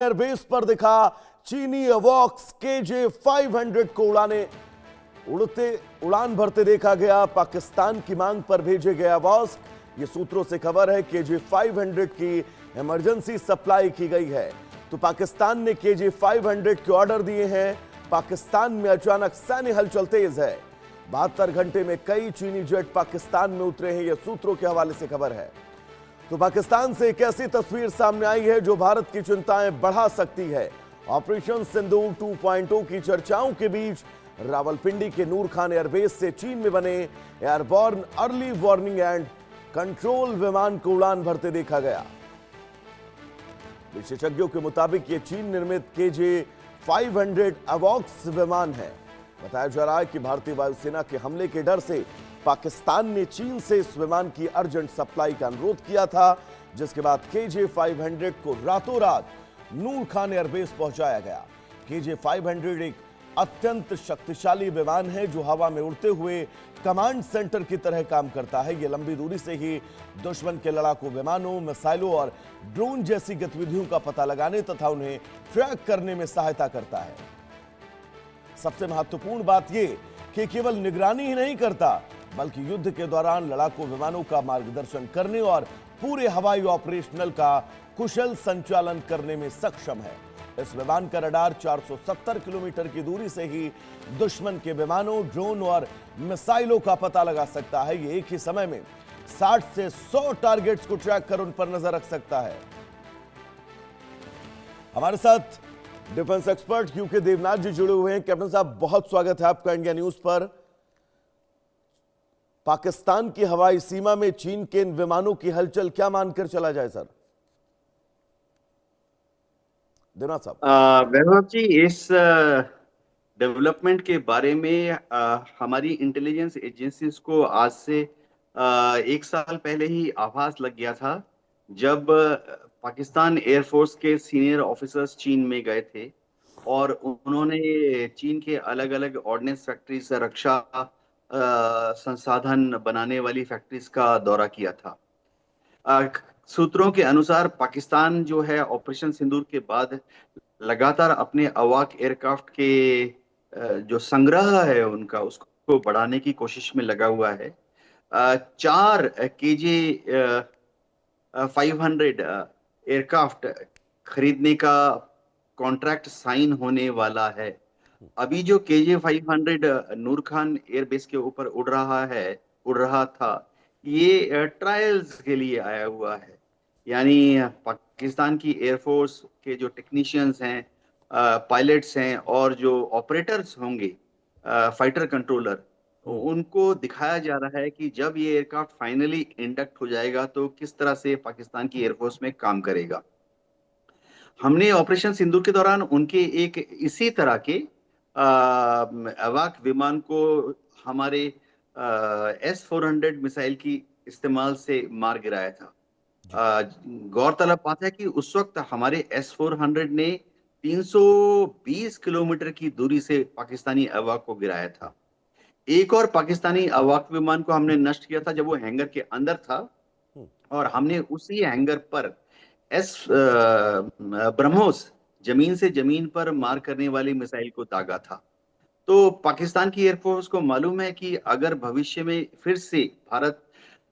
Airbase पर दिखा चीनी अवॉक्स KJ-500 को उड़ान भरते देखा गया। पाकिस्तान की मांग पर भेजे गए अवॉक्स, ये सूत्रों से खबर है KJ-500 की इमरजेंसी सप्लाई की गई है। तो पाकिस्तान ने KJ-500 के ऑर्डर दिए हैं। पाकिस्तान में अचानक सैन्य हलचल तेज है। 72 घंटे में कई चीनी जेट पाकिस्तान में उतरे हैं, यह सूत्रों के हवाले से खबर है। तो पाकिस्तान से एक ऐसी तस्वीर सामने आई है जो भारत की चिंताएं बढ़ा सकती है। ऑपरेशन सिंदूर 2.0 की चर्चाओं के बीच रावलपिंडी के नूर खान एयरबेस से चीन में बने airborne early warning and control विमान को उड़ान भरते देखा गया। विशेषज्ञों के मुताबिक ये चीन निर्मित KJ-500 अवॉक्स विमान है। बताया जा रहा है कि भारतीय वायुसेना के हमले के डर से पाकिस्तान ने चीन से इस विमान की अर्जेंट सप्लाई का अनुरोध किया था, जिसके बाद KJ-500 को रातों रात नूर खान एयरबेस पहुंचाया गया। KJ-500 एक अत्यंत शक्तिशाली विमान है जो हवा में उड़ते हुए कमांड सेंटर की तरह काम करता है। यह लंबी दूरी से ही दुश्मन के लड़ाकू विमानों, मिसाइलों और ड्रोन जैसी गतिविधियों का पता लगाने तथा उन्हें ट्रैक करने में सहायता करता है। सबसे महत्वपूर्ण बात यह कि केवल निगरानी ही नहीं करता, बल्कि युद्ध के दौरान लड़ाकू विमानों का मार्गदर्शन करने और पूरे हवाई ऑपरेशनल का कुशल संचालन करने में सक्षम है। इस विमान का रडार 470 किलोमीटर की दूरी से ही दुश्मन के विमानों, ड्रोन और मिसाइलों का पता लगा सकता है। ये एक ही समय में 60 से 100 टारगेट्स को ट्रैक कर उन पर नजर रख सकता है। हमारे साथ डिफेंस एक्सपर्ट QK देवनाथ जी जुड़े हुए हैं। कैप्टन साहब, बहुत स्वागत है आपका इंडिया न्यूज पर। पाकिस्तान की हवाई सीमा में चीन के इन विमानों की हलचल क्या मानकर चला जाए सर? देवनाथ साहब। वैभव जी, इस डेवलपमेंट के बारे में हमारी इंटेलिजेंस एजेंसीज को आज से 1 साल पहले ही आभास लग गया था, जब पाकिस्तान एयरफोर्स के सीनियर ऑफिसर्स चीन में गए थे और उन्होंने चीन के अलग अलग ऑर्डिनेंस फैक्ट्रीज, रक्षा संसाधन बनाने वाली फैक्ट्रीज का दौरा किया था। सूत्रों के अनुसार पाकिस्तान जो है ऑपरेशन सिंदूर के बाद लगातार अपने अवाक एयरक्राफ्ट के जो संग्रह है उनका, उसको बढ़ाने की कोशिश में लगा हुआ है। 4 KJ-500 एयरक्राफ्ट खरीदने का कॉन्ट्रैक्ट साइन होने वाला है। अभी जो KJ-500 नूर खान एयरबेस के ऊपर उड़ रहा था, ये ट्रायल्स के लिए आया हुआ है। यानी पाकिस्तान की एयरफोर्स के जो टेक्नीशियंस हैं, पायलट्स हैं और जो ऑपरेटर्स होंगे, फाइटर कंट्रोलर, उनको दिखाया जा रहा है कि जब ये एयरक्राफ्ट फाइनली इंडक्ट हो जाएगा तो किस तरह से पाकिस्तान की एयरफोर्स में काम करेगा। हमने ऑपरेशन सिंदूर के दौरान उनके एक इसी तरह के अवाक विमान को हमारे S-400 मिसाइल की इस्तेमाल से मार गिराया था। गौरतलब बात है कि उस वक्त हमारे S-400 ने 320 किलोमीटर की दूरी से पाकिस्तानी अवाक को गिराया था। एक और पाकिस्तानी अवाक विमान को हमने नष्ट किया था जब वो हैंगर के अंदर था, और हमने उसी हैंगर पर ब्रह्मोस जमीन से जमीन पर मार करने वाली मिसाइल को दागा था। तो पाकिस्तान की एयरफोर्स को मालूम है कि अगर भविष्य में फिर से भारत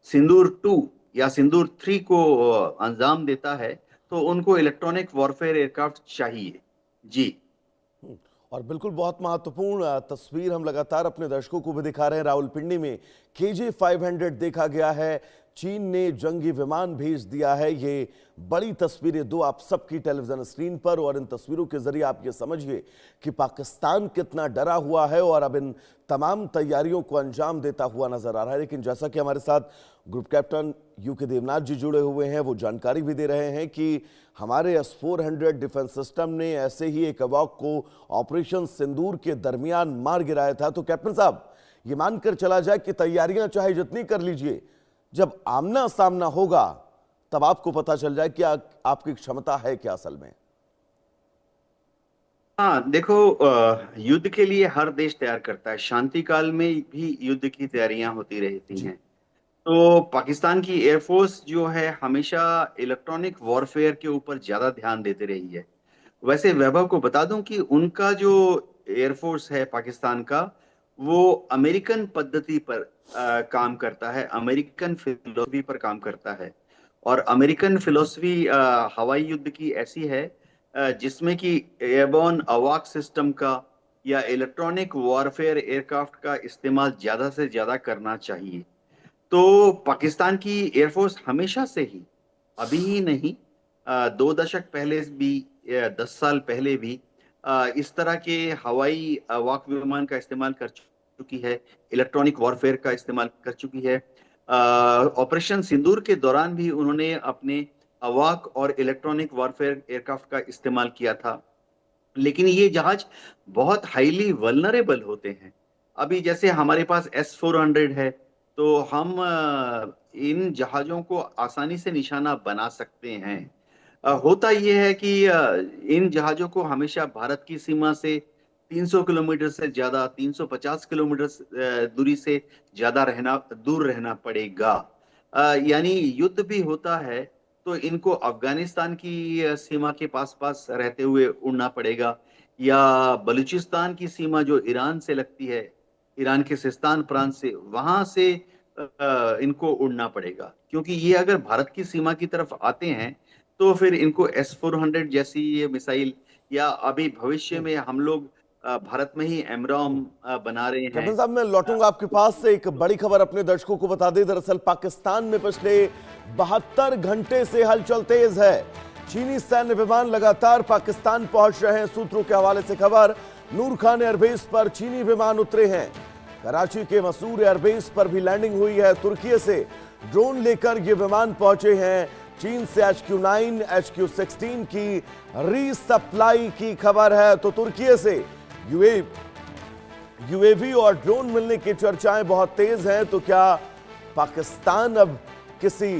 सिंदूर 2 या सिंदूर 3 को अंजाम देता है तो उनको इलेक्ट्रॉनिक वॉरफेयर एयरक्राफ्ट चाहिए। जी। और बिल्कुल बहुत महत्वपूर्ण तस्वीर हम लगातार अपने दर्शकों को भी दिखा रहे हैं। रावलपिंडी में KJ-500 देखा गया है। चीन ने जंगी विमान भेज दिया है। ये बड़ी तस्वीरें दो आप सबकी टेलीविजन स्क्रीन पर, और इन तस्वीरों के जरिए आप ये समझिए कि पाकिस्तान कितना डरा हुआ है और अब इन तमाम तैयारियों को अंजाम देता हुआ नजर आ रहा है। लेकिन जैसा कि हमारे साथ ग्रुप कैप्टन UK देवनाथ जी जुड़े हुए हैं, वो जानकारी भी दे रहे हैं कि हमारे S-400 डिफेंस सिस्टम ने ऐसे ही एक अवाक को ऑपरेशन सिंदूर के दरमियान मार गिराया था। तो कैप्टन साहब, ये मानकर चला जाए कि तैयारियां चाहे जितनी कर लीजिए, जब आमना सामना होगा तब आपको पता चल जाए कि आपकी क्षमता है क्या असल में। हाँ, देखो, युद्ध के लिए हर देश तैयार करता है। शांति काल में भी युद्ध की तैयारियां होती रहती हैं। तो पाकिस्तान की एयरफोर्स जो है हमेशा इलेक्ट्रॉनिक वॉरफेयर के ऊपर ज्यादा ध्यान देते रही है। वैसे वैभव को बता दूं कि उनका जो एयरफोर्स है पाकिस्तान का, वो अमेरिकन पद्धति पर काम करता है, अमेरिकन फिलोसफी पर काम करता है। और अमेरिकन फिलोसफी हवाई युद्ध की ऐसी है जिसमें कि एयरबोर्न अवाक सिस्टम का या इलेक्ट्रॉनिक वॉरफेयर एयरक्राफ्ट का इस्तेमाल ज्यादा से ज्यादा करना चाहिए। तो पाकिस्तान की एयरफोर्स हमेशा से ही, अभी ही नहीं, 2 दशक पहले भी, 10 साल पहले भी इस तरह के हवाई वाक विमान का इस्तेमाल कर चुकी है, इलेक्ट्रॉनिक वॉरफेयर का इस्तेमाल कर चुकी है। ऑपरेशन सिंदूर के दौरान भी उन्होंने अपने अवाक और इलेक्ट्रॉनिक वॉरफेयर एयरक्राफ्ट का इस्तेमाल किया था। लेकिन ये जहाज बहुत हाईली वल्नरेबल होते हैं। अभी जैसे हमारे पास S-400 है, तो हम इन जहाजों को आसानी से निशाना बना सकते हैं। होता यह है कि इन जहाजों को हमेशा भारत की सीमा से 300 किलोमीटर से ज्यादा, 350 किलोमीटर दूरी से ज्यादा दूर रहना पड़ेगा। यानी युद्ध भी होता है तो इनको अफगानिस्तान की सीमा के पास पास रहते हुए उड़ना पड़ेगा, या बलूचिस्तान की सीमा जो ईरान से लगती है, ईरान के सिस्तान प्रांत से, वहां से इनको उड़ना पड़ेगा। क्योंकि ये अगर भारत की सीमा की तरफ आते हैं तो फिर इनको S-400 जैसी ये मिसाइल, या अभी भविष्य में हम लोग भारत में ही एमरॉम बना रहे हैं। कैप्टन साहब, मैं लौटूंगा आपके पास से। एक बड़ी खबर अपने दर्शकों को बता दें। दरअसल पाकिस्तान में पिछले 72 घंटे से हलचल तेज है। चीनी सैन्य विमान लगातार पाकिस्तान पहुंच रहे हैं। सूत्रों के हवाले से खबर, नूर खान एयरबेस पर चीनी विमान उतरे हैं। कराची के मसूर एयरबेस पर भी लैंडिंग हुई है। तुर्की से ड्रोन लेकर ये विमान पहुंचे हैं। चीन से HQ-9, HQ-16 की रीसप्लाई की खबर है। तो तुर्की से यूएवी और ड्रोन मिलने की चर्चाएं बहुत तेज हैं। तो क्या पाकिस्तान अब किसी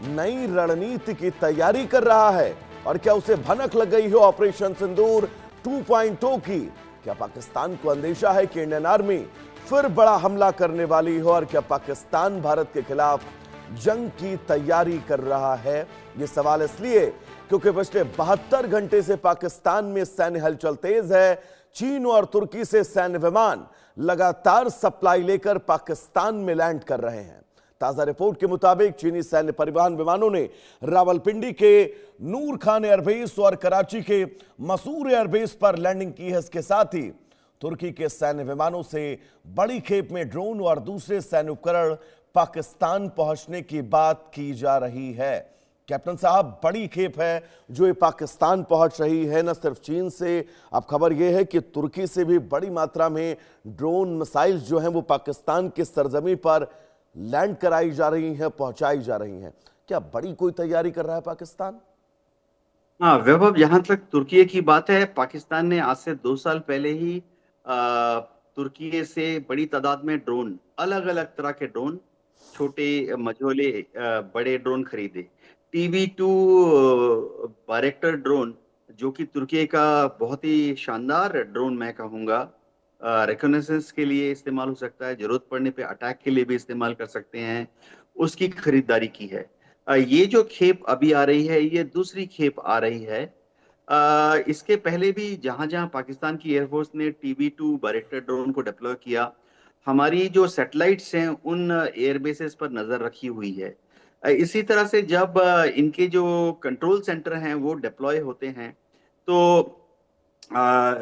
नई रणनीति की तैयारी कर रहा है, और क्या उसे भनक लग गई हो ऑपरेशन सिंदूर 2.0 की? क्या पाकिस्तान को अंदेशा है कि इंडियन आर्मी फिर बड़ा हमला करने वाली हो, और क्या पाकिस्तान भारत के खिलाफ जंग की तैयारी कर रहा है? यह सवाल इसलिए क्योंकि पिछले 72 घंटे से पाकिस्तान में सैन्य हलचल तेज है। चीन और तुर्की से सैन्य विमान लगातार सप्लाई लेकर पाकिस्तान में लैंड कर रहे हैं। ताजा रिपोर्ट के मुताबिक चीनी सैन्य परिवहन विमानों ने रावलपिंडी के नूर खान एयरबेस और कराची के मसूर एयरबेस पर लैंडिंग की है। इसके साथ ही तुर्की के सैन्य विमानों से बड़ी खेप में ड्रोन और दूसरे सैन्य उपकरण पाकिस्तान पहुंचने की बात की जा रही है। कैप्टन साहब, बड़ी खेप है जो ये पाकिस्तान पहुंच रही है, न सिर्फ चीन से। अब खबर यह है कि तुर्की से भी बड़ी मात्रा में ड्रोन मिसाइल्स जो हैं वो पाकिस्तान के सरजमी पर लैंड कराई जा रही हैं, पहुंचाई जा रही हैं। क्या बड़ी कोई तैयारी कर रहा है पाकिस्तान? हाँ वैभव, जहां तक तुर्की की बात है, पाकिस्तान ने आज से 2 साल पहले ही तुर्की से बड़ी तादाद में ड्रोन, अलग अलग तरह के ड्रोन, छोटे मझोले बड़े ड्रोन खरीदे। TB2 बायरेक्टर ड्रोन, जो कि तुर्की का बहुत ही शानदार ड्रोन मैं कहूँगा, रिकॉग्निशंस के लिए इस्तेमाल हो सकता है, जरूरत पड़ने पे अटैक के लिए भी इस्तेमाल कर सकते हैं, उसकी खरीदारी की है। ये जो खेप अभी आ रही है, ये दूसरी खेप आ रही है। इसके पहले भी जहां जहां पाकिस्तान की एयरफोर्स ने TB2 बायरेक्टर ड्रोन को डिप्लॉय किया, हमारी जो सैटेलाइट्स हैं उन एयरबेसेस पर नजर रखी हुई है। इसी तरह से जब इनके जो कंट्रोल सेंटर हैं वो डिप्लॉय होते हैं, तो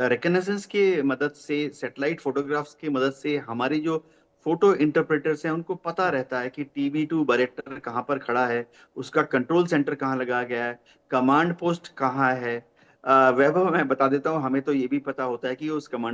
रिकनेसेंस के मदद से, सैटेलाइट फोटोग्राफ्स की मदद से हमारी जो फोटो इंटरप्रेटर्स हैं उनको पता रहता है कि TB2 बायरेक्टर कहाँ पर खड़ा है, उसका कंट्रोल सेंटर कहाँ लगाया गया है, कमांड पोस्ट कहाँ है। वैभव, मैं बता देता हूँ, हमें तो ये भी पता होता है कि उस कमांडर